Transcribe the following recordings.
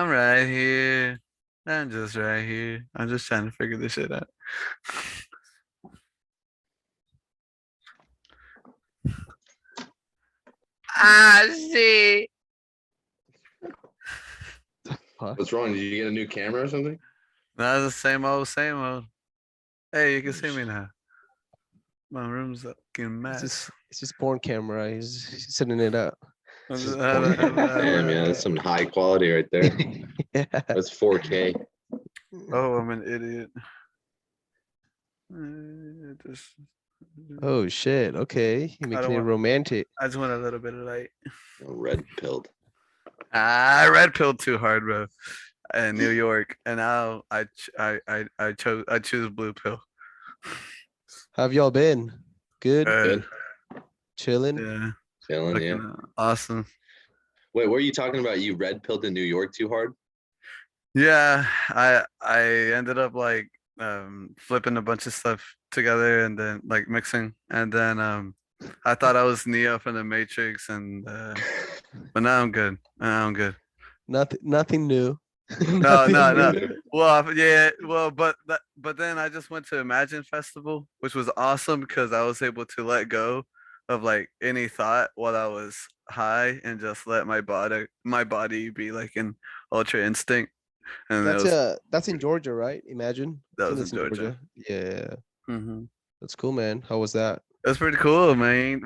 I'm right here. I'm just right here. I'm just trying to figure this shit out. Ah, shit. Fuck. What's wrong? Did you get a new camera or something? That's the same old, same old. Hey, you can Oh, see me now. My room's a fucking mess. It's just porn camera. He's setting it up. Just Damn, yeah, that's some high quality right there. Yeah. That's 4K. Oh, I'm an idiot. Just, Oh shit. Okay, you're I don't making it want. romantic. I just want a little bit of light. Red pilled. I red pilled too hard, bro. In New York, and now I choose blue pill. How have y'all been? Good. Good. Chilling. Yeah, Chilling, yeah. fucking awesome. Wait, what are you talking about? You red pilled in New York too hard? Yeah, I ended up like flipping a bunch of stuff together and then like mixing, and then I thought I was Neo from the Matrix, and but now I'm good. Now I'm good. Nothing new. No, Nothing no, new. no. Well, yeah, well, but then I just went to Imagine Festival, which was awesome because I was able to let go of like any thought while I was high and just let my body be like in ultra instinct. And That's in Georgia, right? Imagine. I that think was in that's in Georgia. Georgia. Yeah. Hmm. That's cool, man. How was that? That's pretty cool, man.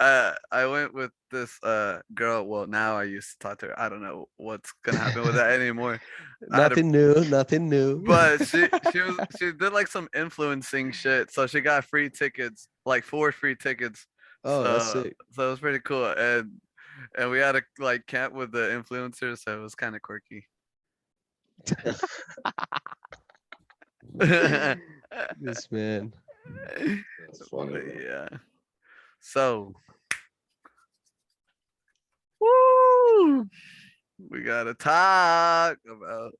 I went with this girl. Well, now I used to talk to her. I don't know what's gonna happen with that anymore. I had a Nothing new. Nothing new. But she did like some influencing shit, so she got free tickets, like 4 free tickets. Oh, that's So sick. so it was pretty cool, and we had to like camp with the influencers, so it was kind of quirky. But This man. That's funny, bro. yeah. So woo, we gotta talk about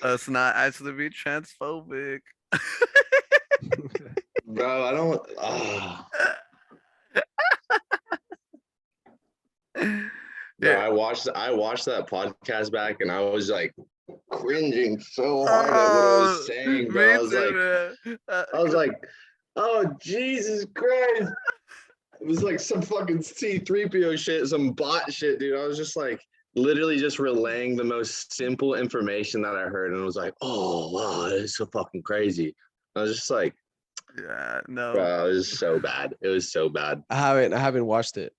us not actually be transphobic. Bro, I don't. Bro, Yeah. I watched that podcast back and I was like cringing so hard at what I Oh, was saying, bro. me too, man. I was like, oh Jesus Christ. It was like some fucking C3PO shit, some bot shit, dude. I was just like literally just relaying the most simple information that I heard, and it was like, oh wow, it's so fucking crazy. I was just like, Yeah, no. bro, it was so bad. It was so bad. I haven't watched it.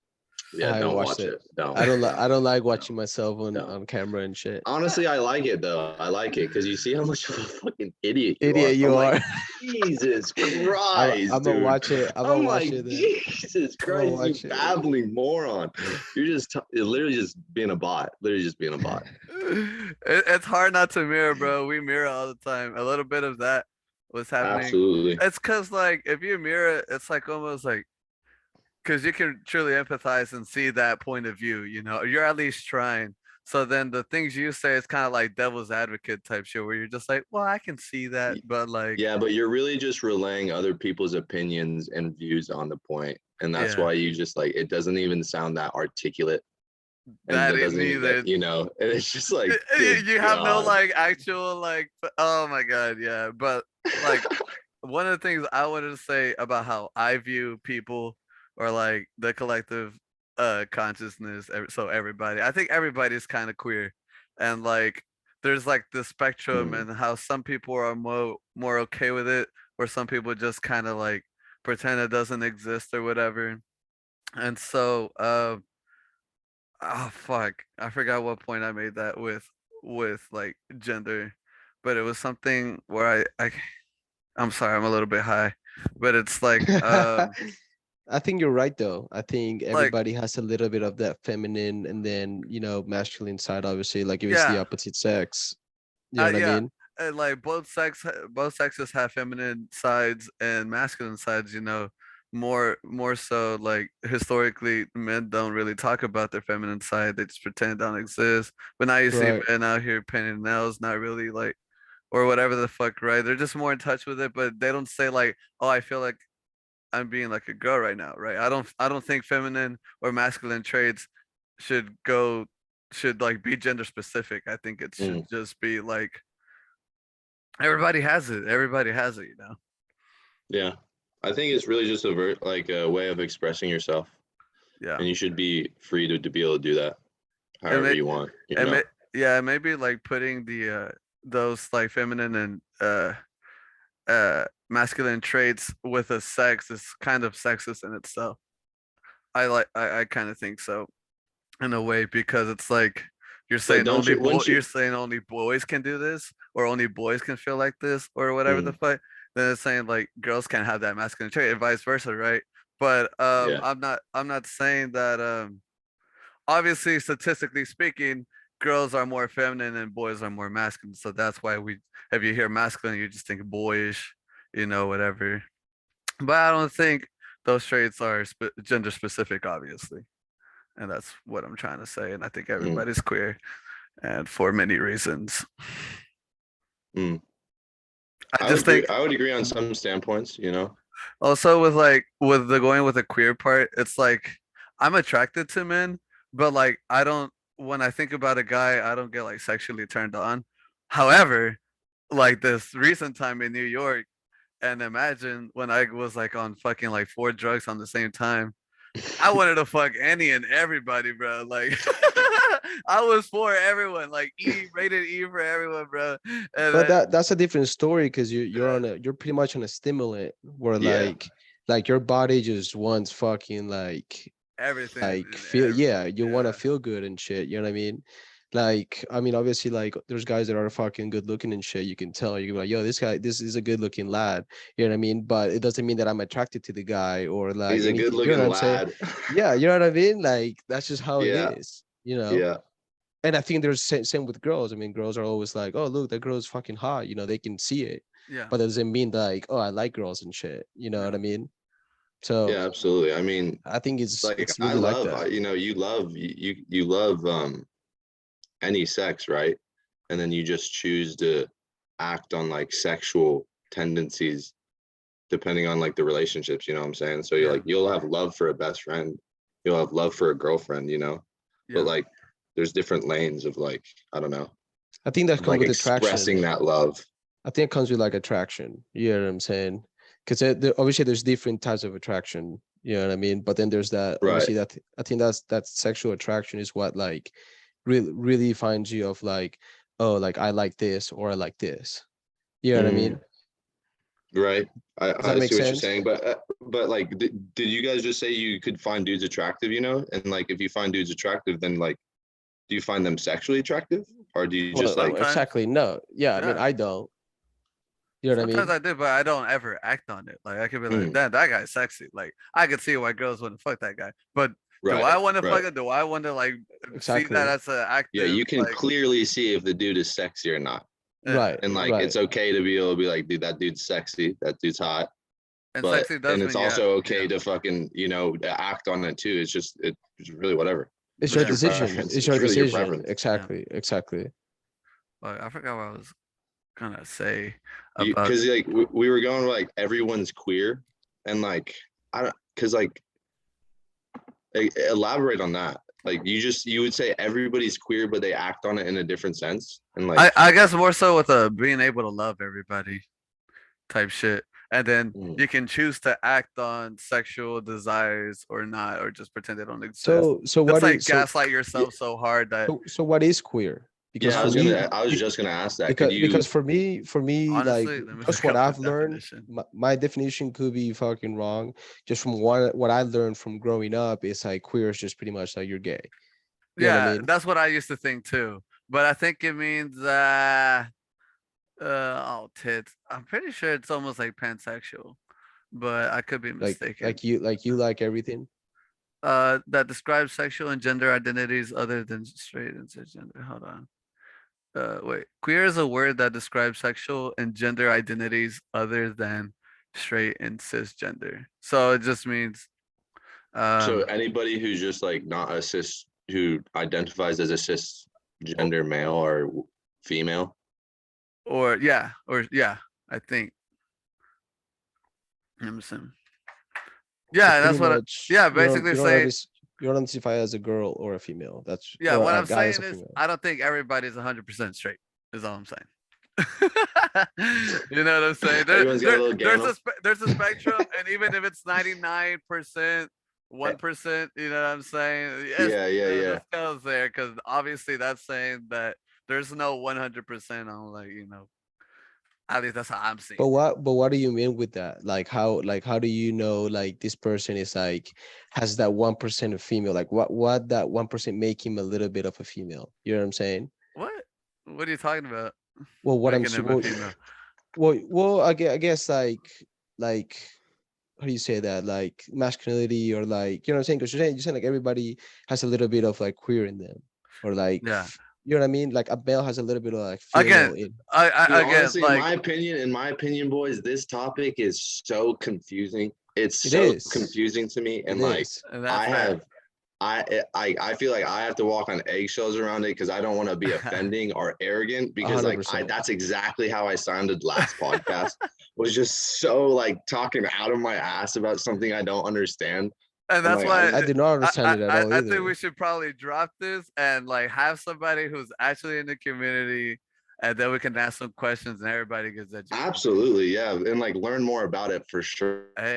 I Yeah, haven't don't watched watch it. it. Don't. I don't like watching myself Don't. on camera and shit. Honestly, I like it though. I like it because you see how much of a fucking idiot you are. Idiot you I'm are. like, Jesus Christ, I'm gonna dude. watch it. I'm gonna I'm watch like, it then. Jesus I'm gonna Christ, you watch it. babbling moron. You're literally just being a bot. Literally just being a bot. It's hard not to mirror, bro. We mirror all the time. A little bit of that was happening. Absolutely. It's cause like if you mirror, it's like almost like because you can truly empathize and see that point of view. You're at least trying. So then the things you say is kind of like devil's advocate type shit, where you're just like, well, I can see that, but like, Yeah, but you're really just relaying other people's opinions and views on the point. And that's yeah, why you just like it doesn't even sound that articulate. And that that ain't doesn't even neither. and it's just like, You good you have no God. like actual like. Oh my god, yeah. But like one of the things I wanted to say about how I view people or like the collective consciousness. So everybody, I think everybody's kind of queer, and like there's like the spectrum Hmm. and how some people are more okay with it, or some people just kind of like pretend it doesn't exist or whatever. And so oh fuck, I forgot what point I made that with like gender, but it was something where I'm sorry, I'm a little bit high, but it's I think you're right though. I think like everybody has a little bit of that feminine and then masculine side. Obviously, like if it's the yeah, opposite sex, you know what I yeah, mean? and like both sexes have feminine sides and masculine sides. More so like historically, men don't really talk about their feminine side. They just pretend it don't exist. But now you see Right. men out here painting nails, not really like or whatever the fuck, right? They're just more in touch with it, but they don't say like, "Oh, I feel like I'm being like a girl right now," right? I don't think feminine or masculine traits should go should like be gender specific. I think it should Mm. just be like everybody has it. Everybody has it, you know. Yeah, I think it's really just like a way of expressing yourself, Yeah. and you should be free to be able to do that And however it you want. You and know. it, yeah, maybe like putting the those like feminine and masculine traits with a sex is kind of sexist in itself. I kind of think so in a way because it's like But don't you? Once you're you, saying only boys can do this or only boys can feel like this or whatever the mm, fuck. Then it's saying like girls can't have that masculine trait and vice versa, right? But yeah, I'm not saying that obviously statistically speaking girls are more feminine and boys are more masculine, so that's why we if you hear masculine you just think boyish, you know, whatever. But I don't think those traits are gender specific, obviously, and that's what I'm trying to say. And I think mm, everybody's queer, and for many reasons. mm. I just think I would agree on some standpoints. You know. also with like with the going with the queer part, it's like I'm attracted to men, but like I don't when I think about a guy, I don't get like sexually turned on. However, like this recent time in New York, and imagine when I was like on fucking like 4 drugs on the same time. I wanted to fuck any and everybody, bro. Like I was for everyone, like rated E for everyone, bro. And But then that's a different story because you're uh, on a you're pretty much on a stimulant where Yeah. like your body just wants fucking everything like and feel, yeah, you want to yeah, feel good and shit, you know what I mean? Like, I mean, obviously, like there's guys that are fucking good looking and shit, you can tell, you can be like, yo, this guy, this is a good looking lad, you know what I mean? But it doesn't mean that I'm attracted to the guy or like He's a good anything, you know what looking I'm saying? lad. Yeah, you know what I mean? Like that's just how it Yeah. is, you know? Yeah. And I think there's same with girls. I mean, girls are always like, oh, look, that girl's fucking hot, you know, they can see it, yeah, but it doesn't mean like, oh, I like girls and shit, you know what yeah, I mean? So Yeah. Absolutely. I mean, I think like it's I really like love, that. you know, you love any sex, right? And then you just choose to act on like sexual tendencies depending on like the relationships, you know what I'm saying? So you're yeah, like you'll have love for a best friend, you'll have love for a girlfriend, you know. But yeah. like there's different lanes of like, I don't know, I think that of comes like with attraction. expressing that love. I think it comes with like attraction. You know what I'm saying? Because obviously there's different types of attraction. You know what I mean? But then there's that Right. obviously that I think that sexual attraction is what like really finds you of like, oh, like I like this or I like this. You know what I Mm, mean? right. Does that I make see what you're sense? saying, but like did you guys just say you could find dudes attractive, you know? And like if you find dudes attractive, then like do you find them sexually attractive or do you Well, just no, like Sometimes, exactly. No. Yeah, I mean, yeah. I don't. You know what I Sometimes mean? I do, but I don't ever act on it. Like I could be like, mm, "Damn, that guy's sexy." Like I could see why girls wouldn't fuck that guy, but do I right, want to fuck right. it? Do I want to like see that Exactly. as an Yeah, active you can like? clearly see if the dude is sexy or not. Yeah, Right, And like right. it's okay to be able to be like, dude, that dude's sexy, that dude's hot. and But sexy and does it's mean yeah, also okay yeah, to fucking, you know, act on it too. It's really whatever. It's It's your yeah, your decision. preference. It's It's your really your decision. preference. yeah. Exactly. Exactly. But I forgot what I was gonna say You about. because like we were going like everyone's queer and like I don't because like elaborate on that. Like you would say everybody's queer, but they act on it in a different sense. And like I guess more so with being able to love everybody type shit, and then mm, you can choose to act on sexual desires or not, or just pretend they don't exist. So Just what like is gaslight yeah, yourself so hard that so what is queer? Because yeah, for me, I was just gonna ask that. Could because you for me, like honestly, let me just look what up the I've learned, definition. my definition could be fucking wrong. Just from what I learned from growing up, it's like queer is just pretty much like you're gay. You know what I Yeah, mean? that's what I used to think too. But I think it means oh tits. I'm pretty sure it's almost like pansexual, but I could be mistaken. Like you like everything. That describes sexual and gender identities other than straight and cisgender. Hold on. Wait. Queer is a word that describes sexual and gender identities other than straight and cisgender. So it just means so um anybody who's just like not a cis who identifies as a o- cisgender male or female? or yeah, I think. I'm saying. So Yeah, pretty that's what much yeah, basically you don't say notice. You don't identify as a girl or a female. That's Yeah, or what a I'm guy as a saying is, female. I don't think everybody's 100% straight. Is all I'm saying. You know what I'm saying? Everyone's got a little game. There's a spectrum, and even if it's 99%, 1%, you know what I'm saying? Yes, Yeah, the scale's there, because obviously that's saying that there's no 100% on, like, at least that's how I'm seeing. But what do you mean with that? Like how do you know like this person is like has that 1% of female? Like what that 1% make him a little bit of a female? You know what I'm saying? What are you talking about? Well, what I'm Making s- him a well, female. I guess like how do you say that? Like masculinity or like you know what I'm saying? Because you're saying like everybody has a little bit of like queer in them, or like Yeah. you know what I mean? Like a male has a little bit of like Again, female in. Dude, again, honestly, like, in my opinion, boys, this topic is so confusing. It's It so is. confusing to me, It and like is. and I that's fair. have, I feel like I have to walk on eggshells around it because I don't want to be offending or arrogant because like 100%. that's exactly how I sounded last podcast. Was just so like talking out of my ass about something I don't understand. And I'm that's like, why I did not understand it at all I either. think we should probably drop this and like have somebody who's actually in the community, and then we can ask some questions and everybody gets educated. absolutely, yeah, and like learn more about it for sure. Hell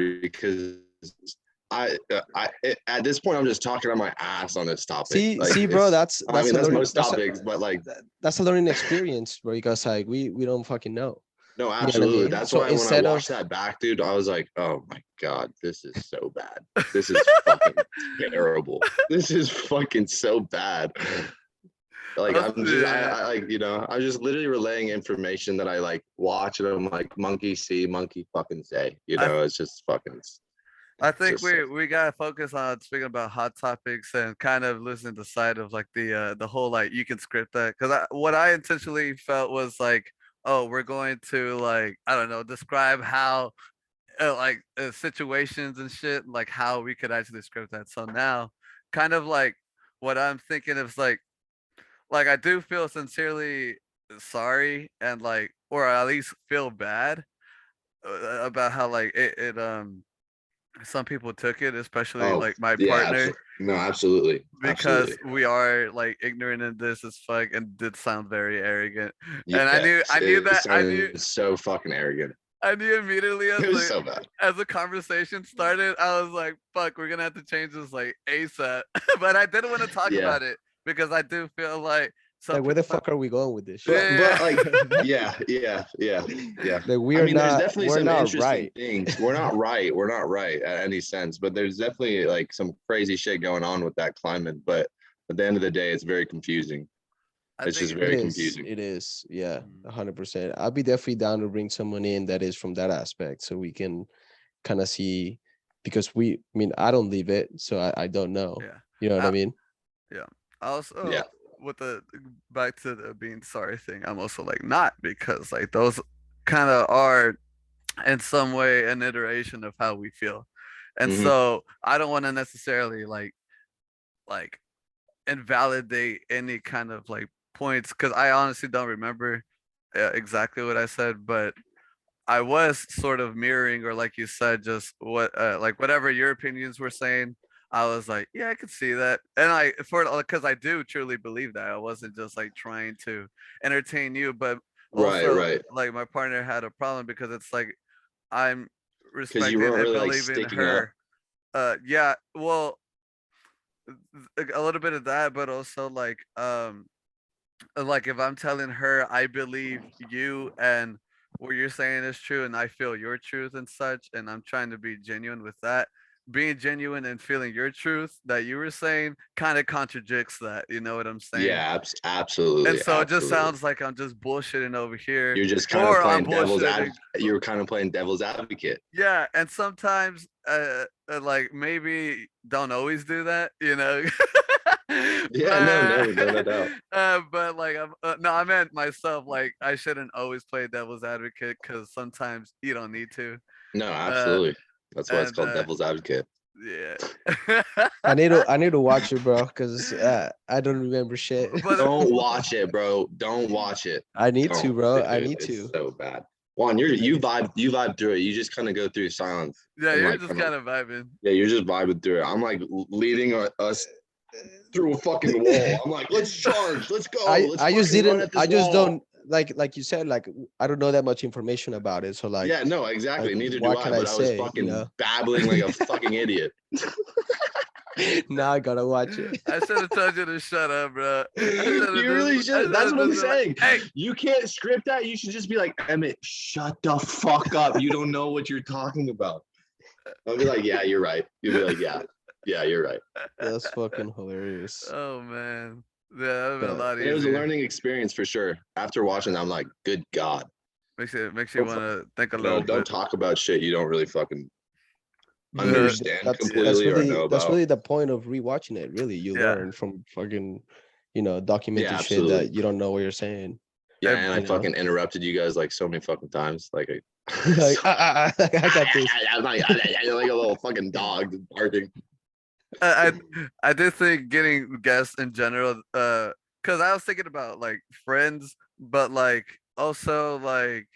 yeah. Because at this point I'm just talking on my ass on this topic. See, bro, that's I mean a that's learning most topics, but like that's a learning experience, bro. Because like we don't fucking know. no, You know what I absolutely. mean? That's So why when I instead of watched that back, dude, I was like, oh my god, this is so bad. This is fucking terrible. This is fucking so bad. Like I'm just I like I'm just literally relaying information that I like watch and I'm like monkey see, monkey fucking say. It's just fucking I think just so- we gotta focus on speaking about hot topics and kind of listen to the side of like the whole like you can script that, because what I intentionally felt was like, oh, we're going to, like, I don't know, describe how like situations and shit, like how we could actually script that. So now, kind of like what I'm thinking is like I do feel sincerely sorry, and like, or at least feel bad about how like it some people took it, especially oh like my yeah, partner, no, absolutely. because Absolutely. we are like ignorant in this as fuck and did sound very arrogant. Yeah, And I knew it that sounded so fucking arrogant. I knew immediately It was so bad. as the conversation started, I was like, fuck, we're gonna have to change this like ASAP. But I didn't want to talk Yeah. about it because I do feel like like where the fuck are we going with this shit? But like yeah. Like we I are mean, there's not definitely we're some not interesting right. things. We're not right. We're not right at any sense, but there's definitely like some crazy shit going on with that climate. But at the end of the day, it's very confusing. I It's think just It very is. confusing. It is. Yeah, Mhm. 100%. I'll be definitely down to bring someone in that is from that aspect, so we can kind of see, because I mean, I don't live it, so I don't know. Yeah. You know what I mean? Yeah. Also, Yeah. with the back to the being sorry thing, I'm also like not, because like those kind of are in some way an iteration of how we feel. And Mhm. so I don't want to necessarily like invalidate any kind of like points, because I honestly don't remember exactly what I said, but I was sort of mirroring, or like you said, just what like whatever your opinions were saying. I was like, yeah, I could see that, and because I do truly believe that. I wasn't just like trying to entertain you, but Right, also right. like my partner had a problem because it's like I'm Because you respecting weren't and really like believing sticking up. her. Yeah, well, a little bit of that, but also like if I'm telling her I believe you and what you're saying is true and I feel your truth and such, and I'm trying to be genuine with that. Being genuine and feeling your truth that you were saying kind of contradicts that, you know what I'm saying? Yeah, And absolutely, so it just absolutely. sounds like I'm just bullshitting over here, You're just kind of or I'm playing devil's bullshitting. advocate. You're kind of playing devil's advocate. Yeah, and sometimes like maybe don't always do that, you know. Yeah, no doubt. But like no, I meant myself, like I shouldn't always play devil's advocate, because sometimes you don't need to. No, uh absolutely. That's why it's and called devil's advocate. yeah. I need to watch it, bro, because I don't remember shit. But Don't watch it, bro. Don't watch it. I need to, Don't, bro. dude. I need It's to. so bad. Juan, you vibe through it. You just kind of go through silence. Yeah, and you're like just kind of kind of vibing. yeah, you're just vibing through it. I'm like leading us through a fucking wall. I'm like, let's charge, let's go, let's I just fucking run didn't at this I just wall. don't like you said, like I don't know that much information about it, so Yeah, no, exactly. Neither do what I. can I But I was say, fucking babbling like a fucking idiot. Now I gotta watch it. I should have told you to shut up, bro. You really should. That's what I'm saying. Hey, You can't script that. You should just be like, Emmett, shut the fuck up. You don't know what you're talking about. I'll be like, yeah, you're right. You'll be like, yeah, you're right. That's fucking hilarious. oh man, yeah, that would be a But lot It was a easier. learning experience for sure. After watching that, I'm like, good God. Makes you Don't want to think a No, little don't bit. talk about shit you don't really fucking I mean, understand that's completely or know that's about. really the point of rewatching it. Really, you Yeah. learn from fucking, documented Yeah, shit absolutely. that you don't know what you're saying. Yeah, Hey, and I fucking interrupted you guys like so many fucking times. Like, Like, I got this. I'm like a little fucking dog barking. I did think getting guests in general, because I was thinking about like friends, but like also like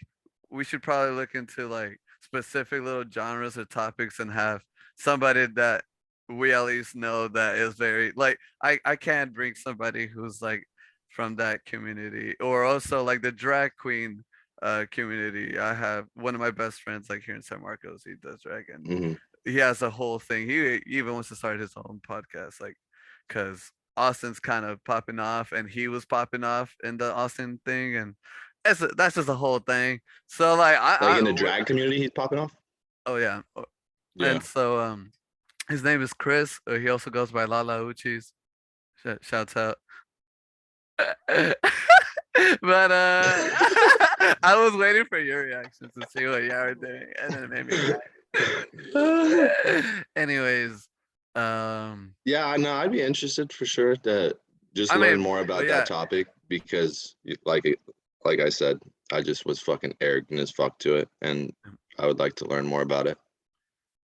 we should probably look into like specific little genres or topics and have somebody that we at least know that is very like I can't bring somebody who's like from that community or also like the drag queen community. I have one of my best friends like here in San Marcos, he does drag and Mhm. he has a whole thing. He even wants to start his own podcast, like, because Austin's kind of popping off, and he was popping off in the Austin thing, and that's just a whole thing. So like, Like in the drag community, he's popping off. oh yeah, Yeah. and so his name is Chris. He also goes by Lala Uchis. Shouts out. But I was waiting for your reactions to see what y'all were doing, and then it made me laugh. Anyways, Yeah, no, I'd be interested for sure to just I learn mean, more but about yeah, that topic because, like I said, I just was fucking arrogant as fuck to it, and I would like to learn more about it,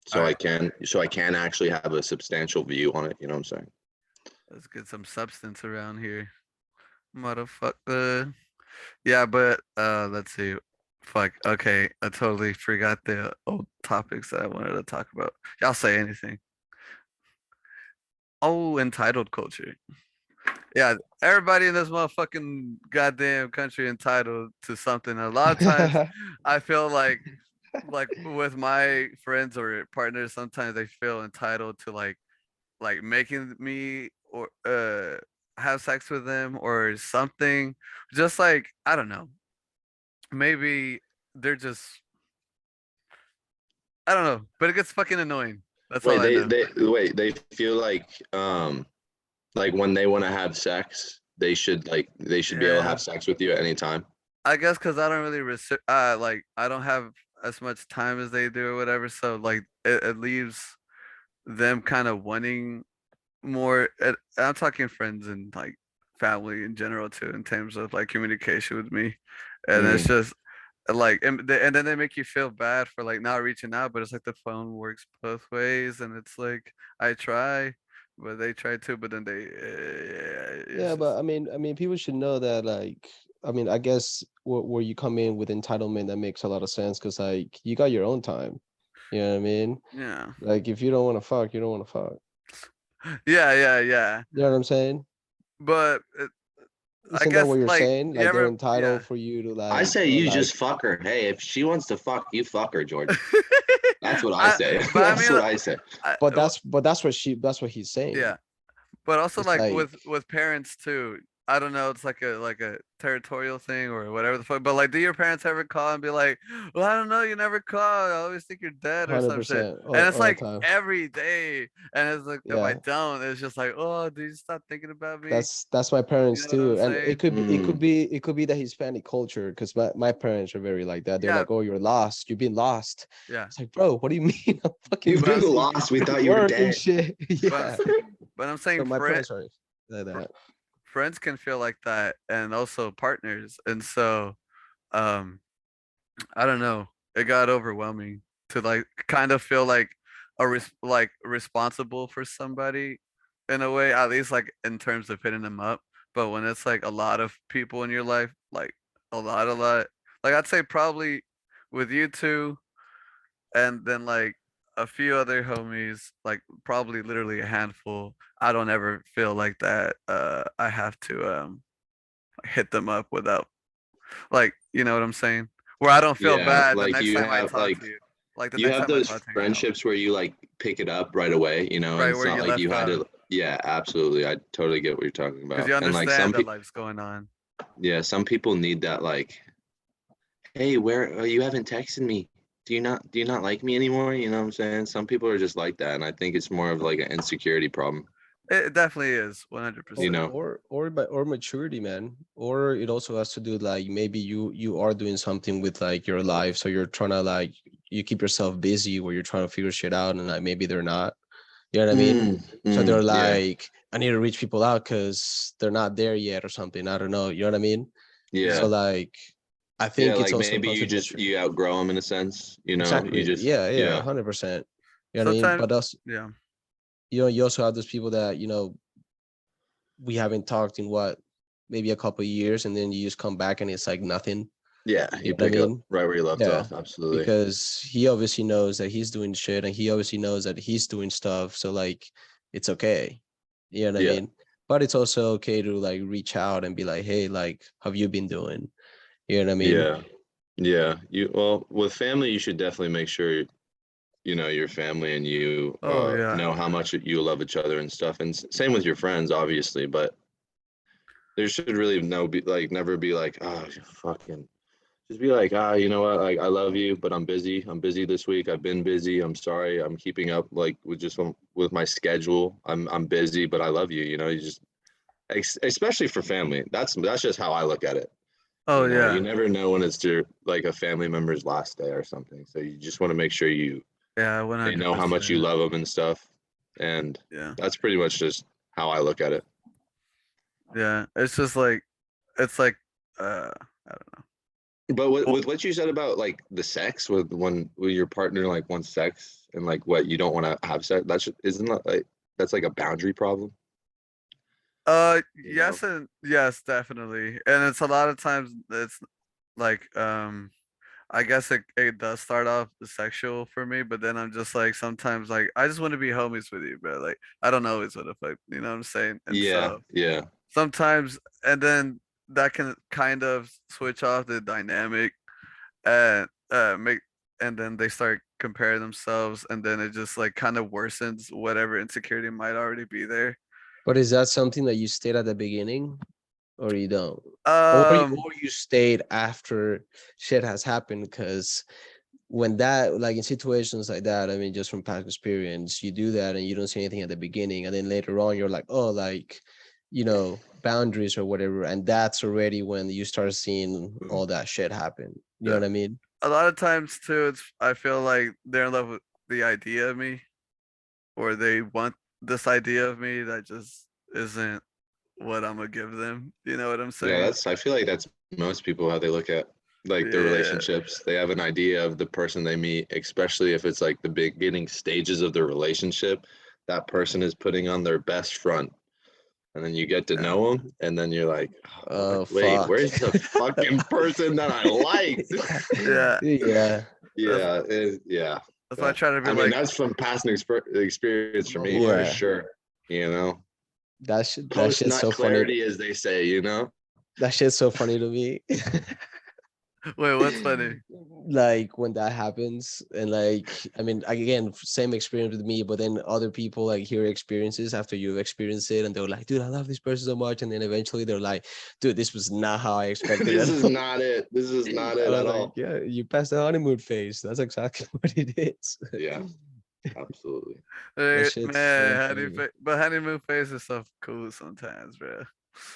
so Alright. I can actually have a substantial view on it. You know what I'm saying? Let's get some substance around here, motherfucker. Yeah, but let's see. Fuck. Okay, I totally forgot the old topics that I wanted to talk about. Y'all say anything? Oh, entitled culture. Yeah, everybody in this motherfucking goddamn country entitled to something. A lot of times, I feel like with my friends or partners, sometimes they feel entitled to like making me or have sex with them or something. Just like I don't know. Maybe they're just I don't know, but it gets fucking annoying. That's all Wait, I know. they feel like when they want to have sex, they should be able to Yeah, have sex with you at any time. I guess because I don't really like I don't have as much time as they do or whatever. So like it leaves them kind of wanting more. I'm talking friends and like family in general too, in terms of like communication with me, and it's Mhm. just like and then they make you feel bad for like not reaching out, but it's like the phone works both ways, and it's like I try, but they try too, but then they it's Yeah, but just I mean, people should know that, like, I mean, I guess where you come in with entitlement, that makes a lot of sense because, like, you got your own time. You know what I mean? yeah, Like, if you don't want to fuck, you don't want to fuck. yeah. You know what I'm saying? But I Isn't that guess what you're like saying? you Like, they're ever yeah. entitled for you to, I like, say you just fuck her. Hey, if she wants to fuck, you fuck her, George. That's what I say. But I That's mean, what I say. but that's what he's saying. yeah. But also It's like like, with parents too. I don't know, it's like a territorial thing or whatever the fuck. But like, do your parents ever call and be like, "Well, I don't know, you never call. I always think you're dead or some shit." 100% And it's all the like time. every day. And it's like if I Yeah. don't, it's just like, "Oh, do you stop thinking about me?" That's my You parents know what I'm too, and saying? it could be the Hispanic culture because my parents are very like that. They're Yeah, like, "Oh, you're lost. You've been lost." yeah. It's like, bro, what do you mean? I'm fucking You've But been I'm busy lost. We thought you were work and dead. shit. but Yeah. but I'm So saying my parents are like that. friends can feel like that and also partners. And so um I don't know. It got overwhelming to like kind of feel like like responsible for somebody in a way, at least like in terms of hitting them up. But when it's like a lot of people in your life, like a lot, like I'd say probably with you two, and then like a few other homies, like probably literally a handful. I don't ever feel like that. I have to hit them up without, like, you know what I'm saying? Where I don't feel Yeah, bad the like next you time I have talk to you. Like the you next have time I those talk to you, friendships where you like pick it up right away, you know, and right it's where not you like you left had off, to. Yeah, absolutely. I totally get what you're talking because about. you And like some understand that people, life's going on. yeah, some people need that. Like, hey, where you haven't texted me? Do you not like me anymore? You know what I'm saying? Some people are just like that, and I think it's more of like an insecurity problem. It definitely is You or 100%. know? or maturity, man. Or it also has to do like maybe you are doing something with like your life, so you're trying to like you keep yourself busy where you're trying to figure shit out, and like maybe they're not. You know what I mean? So they're Yeah, like, I need to reach people out because they're not there yet or something. I don't know. You know what I mean? So yeah, like, I yeah. think it's Like also maybe comes you with just maturity. you outgrow them in a sense. You know, you Exactly. just Yeah, yeah, yeah, 100%. You know what I mean? Sometimes, But us, yeah. you also have those people that we haven't talked in what maybe a couple of years, and then you just come back and it's like nothing. yeah. You You know what I pick up mean? right where you left Yeah, off. Absolutely. because he obviously knows that he's doing shit, and he obviously knows that he's doing stuff. So like, it's okay. You know what I Yeah, mean? But it's also okay to like reach out and be like, hey, like, how have you been doing? You know what I mean? yeah, yeah. You well with family, you should definitely make sure you know your family and you Oh yeah. know how much you love each other and stuff. And same with your friends, obviously. But there should really no be like never be like oh fucking just be like you know what like I love you but I'm busy this week, I've been busy, I'm sorry, I'm keeping up like with just with my schedule, I'm busy but I love you, you know, you just especially for family, that's just how I look at it. Oh You know, you yeah. never know when it's your like a family member's last day or something, so you just want to make sure Yeah, they know how much you 100%. love them and stuff, and Yeah. that's pretty much just how I look at it. Yeah. It's just like, it's like, I don't know. But Well, with what you said about like the sex with when your partner like wants sex and like what you don't want to have sex, that's isn't that like that's like a boundary problem, you know? yes and yes, definitely. And it's a lot of times it's like, I guess it does start off sexual for me, but then I'm just like sometimes like I just want to be homies with you, bro. Like I don't always want to fuck, you know what I'm saying? And Yeah, so yeah, sometimes, and then that can kind of switch off the dynamic and make, and then they start comparing themselves, and then it just like kind of worsens whatever insecurity might already be there. But is that something that you state at the beginning, or you don't? Um, Or you stayed after shit has happened? Because when that, like in situations like that, I mean, just from past experience, you do that and you don't say anything at the beginning, and then later on you're like, oh, like, boundaries or whatever, and that's already when you start seeing all that shit happen. You know yeah. what I mean? A lot of times too, it's I feel like they're in love with the idea of me, or they want this idea of me that just isn't what I'm gonna give them. You know what I'm yeah. saying? That's I feel like that's most people how they look at like their Yeah. relationships. They have an idea of the person they meet, especially if it's like the beginning stages of their relationship. That person is putting on their best front, and then you get to Yeah. know them, and then you're like, oh, Oh wait, fuck. where's the fucking person that I liked? Yeah. Yeah. Yeah. That's Yeah. that's why I That, try to be I mean, like, that's from past experience for of me for Yeah. course. sure. You know, That post shit's nut so funny. clarity, as they say. You know. That shit's so funny to me. Wait, what's funny? Like when that happens, and like, I mean, again, same experience with me, but then other people like hear experiences after you've experienced it, and they're like, dude, I love this person so much, and then eventually they're like, dude, this was not how I expected This it. is not it. This is not I it was at like, all. yeah, you passed the honeymoon phase. That's exactly what it is. Yeah, absolutely. That shit's so Man, funny. but honeymoon phase is so cool sometimes, bro.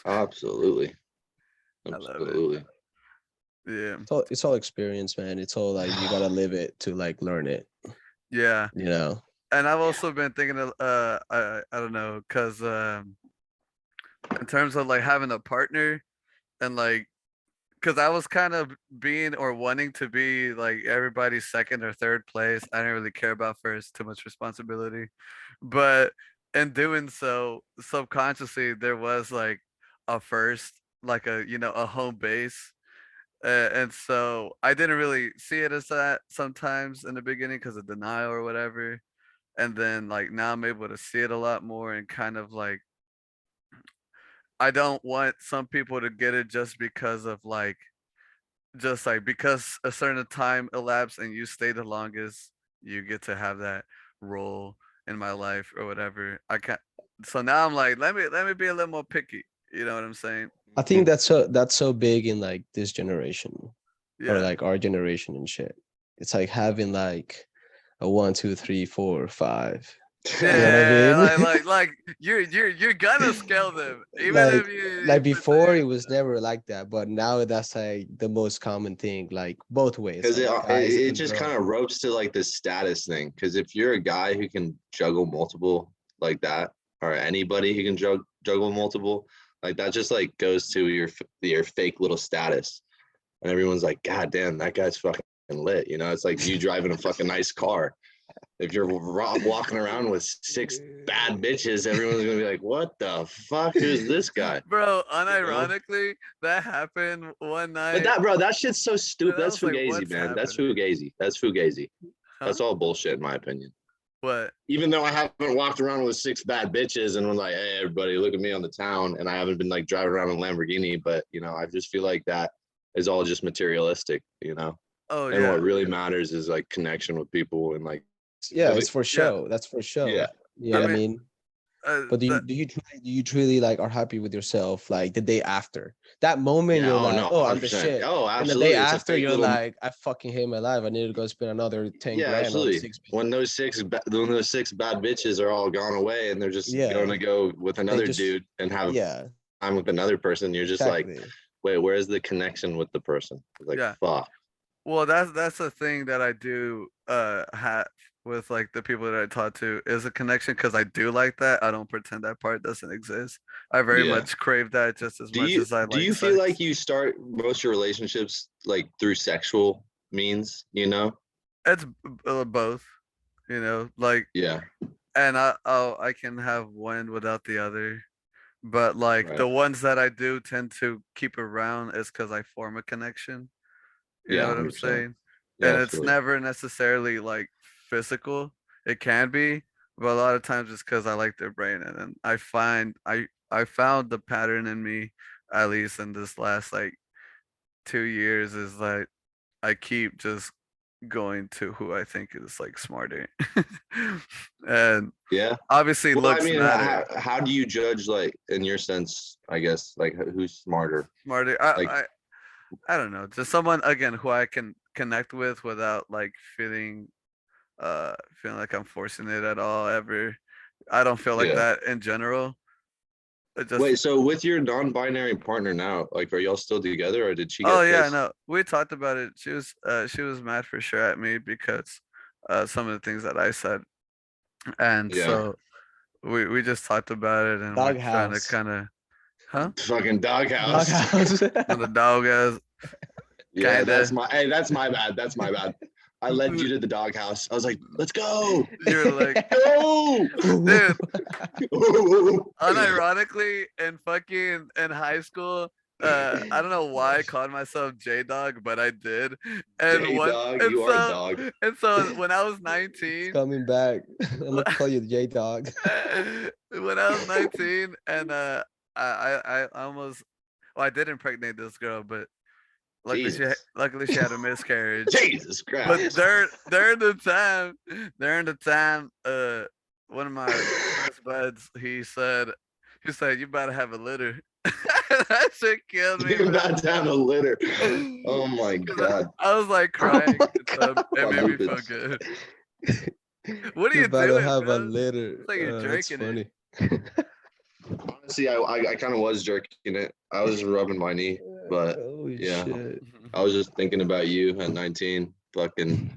Absolutely. I love it. Absolutely. Yeah. It's all experience, man. It's all like you gotta live it to like learn it. Yeah. You know. And I've also been thinking of I don't know, cause in terms of like having a partner, and like, cause I was kind of being or wanting to be like everybody's second or third place. I didn't really care about first, too much responsibility. But in doing so, subconsciously there was like a first, like a, a home base. And so I didn't really see it as that sometimes in the beginning because of denial or whatever. And then like now I'm able to see it a lot more and kind of like I don't want some people to get it just like because a certain time elapsed and you stay the longest, you get to have that role in my life or whatever. I can't. So now I'm like, let me be a little more picky. You know what I'm saying? I think that's so big in like this generation or Yeah. like our generation and shit. It's like having like a 1, 2, 3, 4, 5. You know what I Yeah, mean? like you're gonna scale them, even like if you like before pretend. it was never like that, but now that's like the most common thing, like both ways, Because like it, guys it and just girls. kind of ropes to like this status thing. Because if you're a guy who can juggle multiple like that, or anybody who can juggle multiple, like that just like goes to your fake little status, and everyone's like, God damn, that guy's fucking lit. You know, it's like you driving a fucking nice car. If you're walking around with 6 bad bitches, everyone's gonna be like, "What the fuck? Who's this guy?" Bro, You know? unironically, that happened one But night, that, bro, that shit's so and stupid. I That's was like, fugazi, "What's man. That's happening?" fugazi. That's fugazi. Huh? That's all bullshit, in my opinion. What? Even though I haven't walked around with 6 bad bitches and was like, "Hey, everybody, look at me on the town," and I haven't been like driving around in Lamborghini, but you know, I just feel like that is all just materialistic, you know. Oh And what yeah, really matters is like connection with people and like, Yeah, because it's for yeah. show. That's for yeah, show. You know I what I yeah. mean, mean? But that, do you truly like are happy with yourself like the day after? That moment Yeah, you're oh like, no, oh, I'm the 100%. shit. Oh, And the day absolutely. It's a after fake you're little. like, I fucking hate my life. I need to go spend another 10 Yeah, grand on absolutely. 6 people. When those 6 bad bitches are all gone away and they're just Yeah. going to go with They another just dude and have yeah, time with another person, you're just like, exactly. wait, where's the connection with the person? It's like, yeah. fuck. Well, that's the thing that I do have with like the people that I talk to is a connection because I do like that. I don't pretend that part doesn't exist. I very Yeah. much crave that just as Do much you as I do like you feel like sex. you start most of your relationships like through sexual means, you know? It's both, you know, like, Yeah, and I can have one without the other, but like right. the ones that I do tend to keep around is because I form a connection. You know Yeah, what I'm 100%. saying? Yeah, And it's absolutely. never necessarily like physical. It can be, but a lot of times it's because I like their brain, and then I found the pattern in me, at least in this last like 2 years, is like I keep just going to who I think is like smarter, and Yeah. obviously Well, I looks mean, matter. how do you judge, like, in your sense, I guess, like who's smarter? Smarter. Like, I don't know, just someone again who I can connect with without like feeling like I'm forcing it at all ever. I don't feel like yeah. that in general. It just Wait, so with your non-binary partner now, like, are y'all still together or did she oh get yeah, pissed? no. We talked about it. She was mad for sure at me because some of the things that I said. And Yeah. so we just talked about it and we're trying to Doghouse. kind of huh? Fucking doghouse. Doghouse. And the dog guys Yeah, kinda that's my bad. That's my bad. I led you to the doghouse. I was like, let's go. you're like Go. dude, unironically in high school, I don't know why I called myself J Dog, but I did. And J one dog, and you are a so dog. and so when I was It's 19, coming back. I'm gonna call you the J Dog. when I was 19 and I almost well I did impregnate this girl, but Jesus. luckily she had a miscarriage. Jesus But Christ. during the time, one of my best buds, he said, "You better have a litter." That shit killed me, You're about to have a litter. Oh man. my 'Cause God. I was like Oh crying, my and so it made me feel Quadrupeds. good. What are You're you about to doing, have a bro? litter. It's like you're That's drinking it. funny. Honestly, I kind of was jerking it. I was rubbing my knee, but Oh yeah, shit. I was just thinking about you at 19. Fucking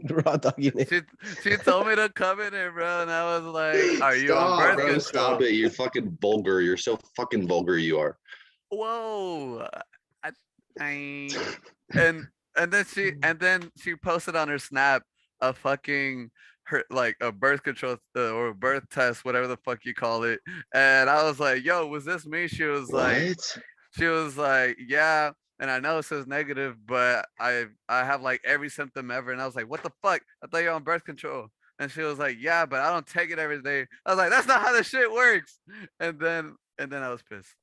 Raw dogging it. she she told me to come in here, bro, and I was like, "Are you on stop, birth bro. Stop control?" it. You're fucking vulgar. You're so fucking vulgar. You are. Whoa, I, I and and then she posted on her snap a fucking her like a birth control or a birth test, whatever the fuck you call it. And I was like, "Yo, was this me?" What? She was like, "Yeah." and I know it says negative, but I have like every symptom ever, and I was like, what the fuck? I thought you're on birth control. And she was like, yeah, but I don't take it every day. I was like, that's not how this shit works. And then I was pissed.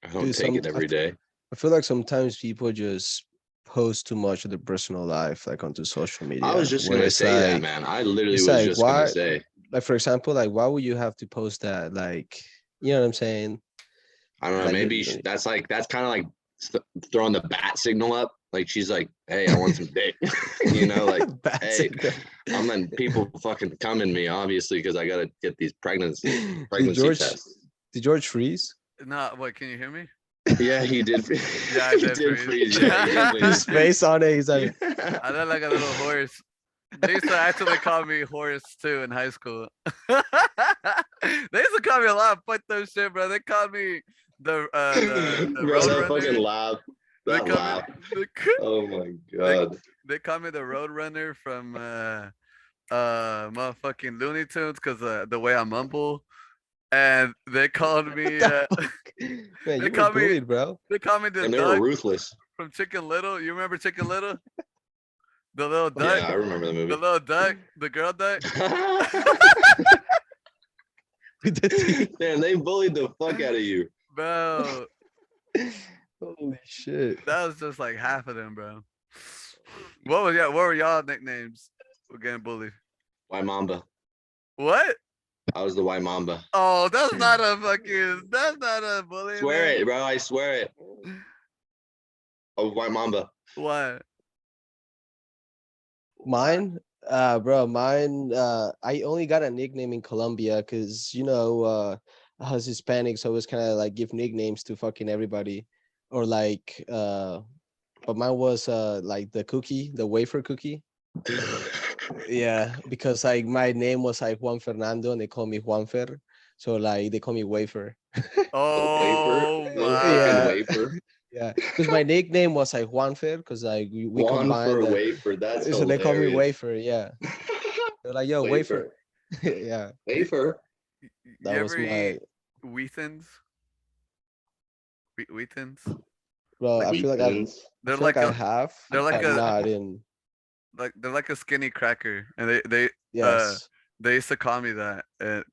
I don't Dude, take it every day. I feel like sometimes people just post too much of their personal life like onto social media. I was just where gonna it's say that, like- man. I literally it's was like, just gonna why- say. Like, for example, like, why would you have to post that? Like, you know what I'm saying? I don't know. Like, Maybe that's kind of like throwing the bat signal up. Like she's like, "Hey, I want some dick," you know, like, Bad "Hey, signal. I'm letting people fucking come in me, obviously, because I gotta get these pregnancy George- tests." Did George freeze? No, what? Can you hear me? Yeah, he did. Yeah, I he did did freeze. freeze. Yeah, he His face on it. He's like, I look like a little horse. They used to actually call me Horace too in high school. They used to call me a lot of fucked up shit, bro. They called me the Bro, that road fucking runner. laugh. They That call laugh. me, Oh my god. they call me the road runner from motherfucking Looney Tunes because the way I mumble. And they called me what the fuck? Man, they you were call me- bullied, bro. they called me the And they were duck ruthless. from Chicken Little. You remember Chicken Little? The little duck, Yeah, I remember the the movie. little duck, the girl duck. With the teeth. Man, they bullied the fuck out of you. Bro, Holy shit. that was just like half of them, bro. What were y'all nicknames? We're getting bullied. White Mamba. What? I was the White Mamba. Oh, that's not a bully. Swear name. it, bro. I swear it. Oh, White Mamba. What? Mine, mine, I only got a nickname in Colombia because, I was Hispanic, so it was kind of like give nicknames to fucking everybody. Or like, but mine was like the cookie, the wafer cookie. Yeah, because like my name was like Juan Fernando and they call me Juanfer. So like they call me wafer. Oh The my. fucking Yeah. wafer. Yeah, because my nickname was like Juanfer because like we One combined for the, wafer. That's so they call me hilarious. wafer. Yeah, they're like, yo, wafer. Yeah, Wafer. You that was ever my eat Wheatons? Wheatons? bro. I feel like I Wheatons. They're feel like like I a have, they're like but a- no, I didn't. they're like a skinny cracker, and they Yes, they used to call me that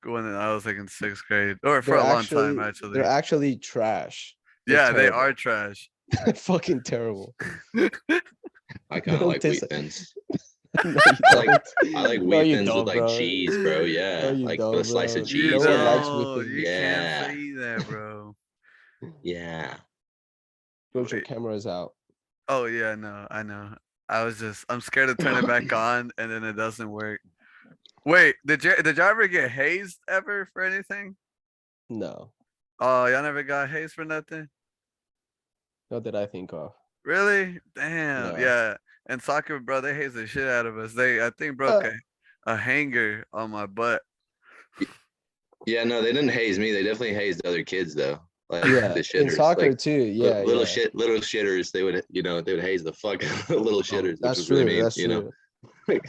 when I was like in 6th grade, or for they're a long actually time actually. they're actually trash. They're Yeah, they terrible. are trash. Fucking terrible. I kind of Don't like taste- Wheatons. No, you I like don't. I like No, you Wheatons don't, with like bro. cheese, bro. Yeah, No, you like don't, with a slice bro. of You cheese. No one likes don't. Wheatons. You Yeah. can't say that, bro. Yeah. George, your Wait. camera's out. Oh yeah, no, I know. I'm scared to turn it back on and then it doesn't work. Wait, did y'all ever get hazed ever for anything? No, Oh, y'all never got hazed for nothing? not that I think of. Really? Damn. No. Yeah. And soccer, bro, they hazed the shit out of us. I think broke a hanger on my butt. Yeah, no, they didn't haze me. They definitely hazed other kids though. Like Yeah, the in shitters. soccer like, too. Yeah, little yeah. little shitters. They would, they would haze the fuck out of little shitters, which That's was true. really mean. That's You true. know,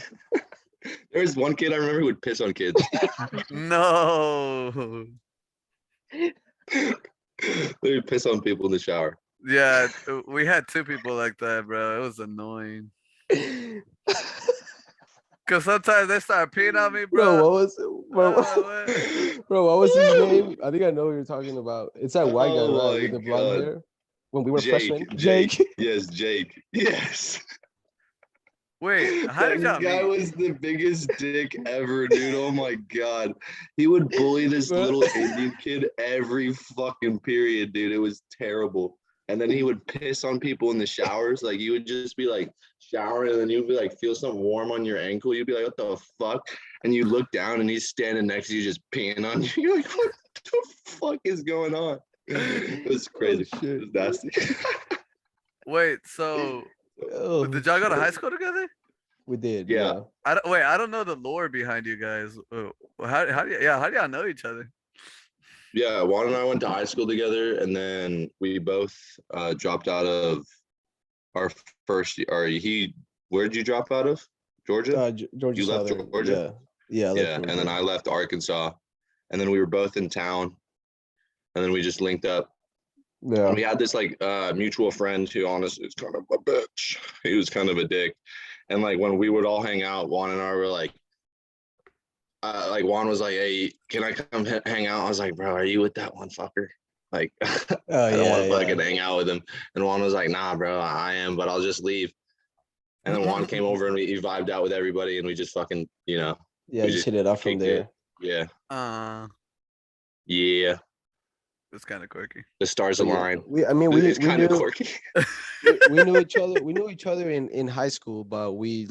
there was one kid I remember who would piss on kids. No. They would piss on people in the shower. Yeah, we had 2 people like that, bro. It was annoying. Cause sometimes they start peeing on me, Bro, bro. what was bro, what was his name? I think I know what you're talking about. It's that white guy, Oh right? my With the blonde God. hair. When we were Jake, freshmen. Jake. Jake. Yes, Jake. Yes. Wait, how did y'all That guy meet? was the biggest dick ever, dude. Oh my god. He would bully this Bro. little Indian kid every fucking period, dude. It was terrible. And then he would piss on people in the showers. Like you would just be like showering and then you'd be like feel something warm on your ankle. You'd be like, what the fuck? And you look down and he's standing next to you just peeing on you. You're like, what the fuck is going on? It was crazy. Oh, shit. It was nasty. Wait, so Oh, did y'all go to shit. high school together? We did. Yeah. Yeah. I don't know the lore behind you guys. How do y'all know each other? Yeah, Juan and I went to high school together, and then we both dropped out of our first year. Or where'd you drop out of? Georgia? Georgia You left Southern. Georgia? Yeah. I left Yeah, and then Georgia. I left Arkansas, and then we were both in town, and then we just linked up Yeah. We had this like mutual friend who honestly is kind of a bitch. He was kind of a dick. And like when we would all hang out, Juan and I were like Juan was like, "Hey, can I come hang out?" I was like, "Bro, are you with that one fucker?" Like, Oh I don't want to yeah, fucking hang out with him. And Juan was like, "Nah, bro, I am, but I'll just leave." And then Juan came over and he vibed out with everybody, and we just fucking, yeah. we Just just hit it off from kicked it. there. Yeah, Uh, yeah. it's kind of quirky. The stars But yeah, align. I mean, It's we kind of knew quirky. we knew each other. We knew each other in high school, but we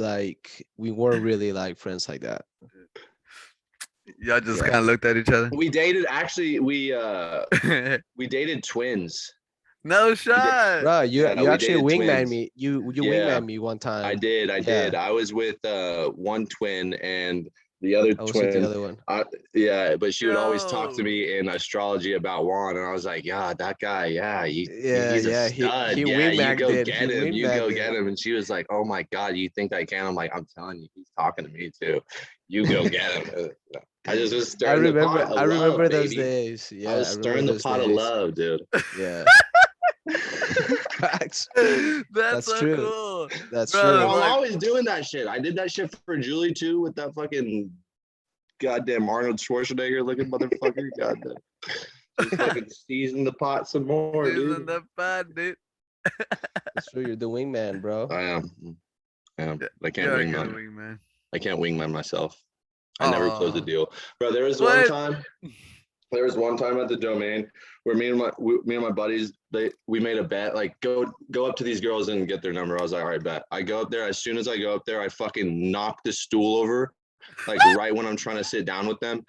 weren't really like friends like that. Y'all just Yeah. kind of looked at each other. We dated. Actually, we dated twins. No shot. Bro, you Yeah, you we actually dated wingman twins. me. You Yeah. wingman me one time. I did. I Yeah. did. I was with one twin and the other I was with the twin. other one. Yeah, but she would always talk to Yo. me in astrology about Juan, and I was like, "Yeah, that guy. Yeah, Yeah, he's a yeah. stud. He Yeah, you wingmagged go it. get He him. You go wingmagged get it. him." And she was like, "Oh my God, you think I can?" I'm like, "I'm telling you, he's talking to me too. You go get him." I just was I stirring the pot remember. of I remember love, those baby. days. Yeah, I was I remember stirring the those pot of days. love, dude. Yeah. Facts. That's That's so true. cool. That's Bro, true. I'm like, always doing that shit. I did that shit for Julie too with that fucking goddamn Arnold Schwarzenegger looking motherfucker. Goddamn. Just fucking season the pot some more, season dude. the pot, dude. That's true. You're the wingman, bro. I am. I am. Yeah, I can't you're a wing good man. wingman. I can't wingman myself. I never closed a Oh, deal. Bro, there was one what? time. There was one time at the domain where me and my buddies we made a bet like go up to these girls and get their number. I was like, all right, bet. I go up there. As soon as I go up there, I fucking knock the stool over, like right when I'm trying to sit down with them,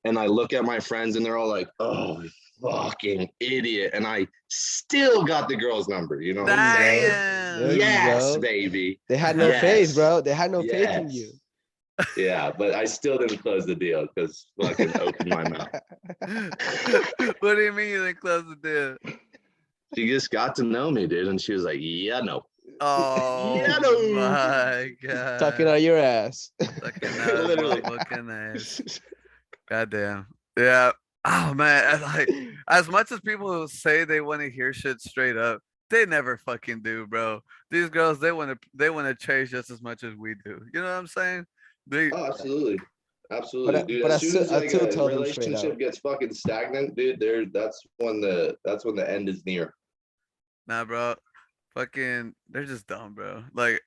and I look at my friends and they're all like, oh, fucking idiot, and I still got the girl's number. You know what I'm saying? Damn. There you Yes, go. baby. They had no faith, Yes. bro. They had no faith in Yes. you. Yeah, but I still didn't close the deal because fucking opened my mouth. What do you mean you didn't close the deal? She just got to know me, dude, and she was like, "Yeah, no." Oh Yeah, no. my god. Tucking out your ass. Sucking out his Literally. motherfucking ass. Goddamn. Yeah. Oh man, as much as people say they want to hear shit straight up, they never fucking do, bro. These girls, they want to chase just as much as we do. You know what I'm saying? They Oh, absolutely, absolutely, dude. But As soon as I like still a tell them straight relationship out. gets fucking stagnant, dude, that's when the end is near. nah, bro. Fucking, they're just dumb, bro. Like,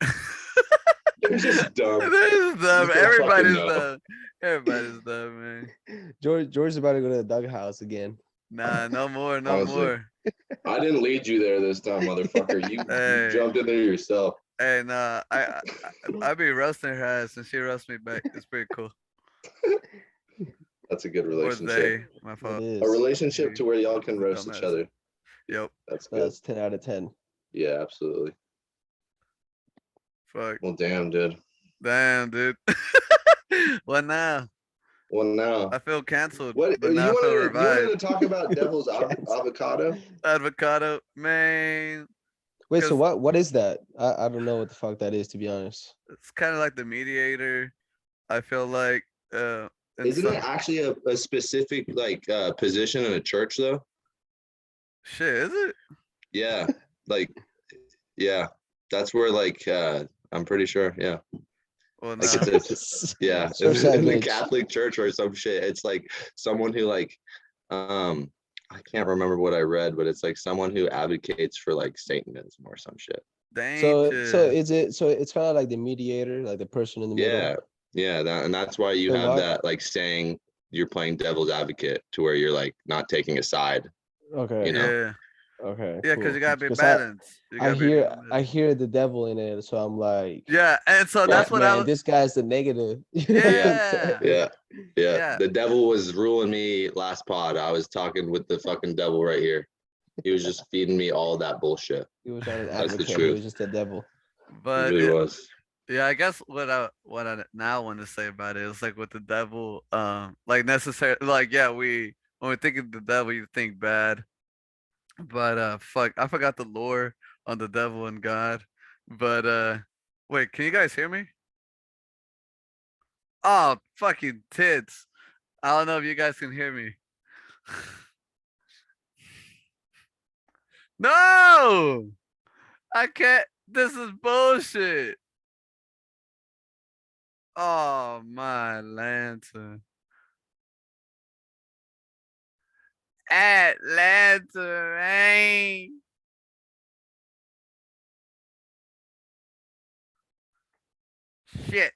They're just dumb. they're just dumb. Just don't fucking Everybody's know. dumb. Everybody's dumb, man. George's about to go to the doghouse again. Nah, no more, no Honestly. more. I didn't lead you there this time, motherfucker. You Hey. jumped in there yourself. Hey, nah, I be roasting her ass and she roasts me back. It's pretty cool. That's a good Or relationship. they, my It fault. is. A relationship to where y'all can Dumbass. roast each other. Yep. That's So good. that's 10 out of 10. Yeah, absolutely. Fuck. Well, damn, dude. Damn, dude. What now? Well, now. I feel canceled, What but you now I feel wanted revived. to talk about devil's Cancel. avocado? Avocado, man. Wait, so 'Cause- what is that? I don't know what the fuck that is, to be honest. It's kind of like the mediator. I feel like in Isn't some it actually a specific like position in a church though? shit, is it? Yeah, like yeah, that's where like I'm pretty sure. Yeah, Well, like no. it's yeah Church that in the bitch. Catholic Church or some shit. It's like someone who like I can't remember what I read, but it's like someone who advocates for like Satanism or some shit. So Dangerous. it's kind of like the mediator, like the person in the middle. Yeah, yeah, and that's why you So have why- that like saying you're playing devil's advocate to where you're like not taking a side. Okay. You know? Yeah. Okay. Yeah, because cool. you gotta be 'Cause balanced. You I gotta be hear balanced. the devil in it, so I'm like, Yeah, and so that's what I man, was. this guy's the negative. Yeah. Yeah, yeah. Yeah. The devil was ruling me last pod. I was talking with the fucking devil right here. He was just feeding me all that bullshit. He was not an That's the advocate. He truth. was just a devil. He But really was. yeah, I guess what I now want to say about it is like with the devil, like necessary, like yeah, when we think of the devil, you think bad, but fuck, I forgot the lore on the devil and God, but wait, can you guys hear me? Oh, fucking tits! I don't know if you guys can hear me. No! I can't. This is bullshit. Oh, my Atlanta. Atlanta, man. Shit.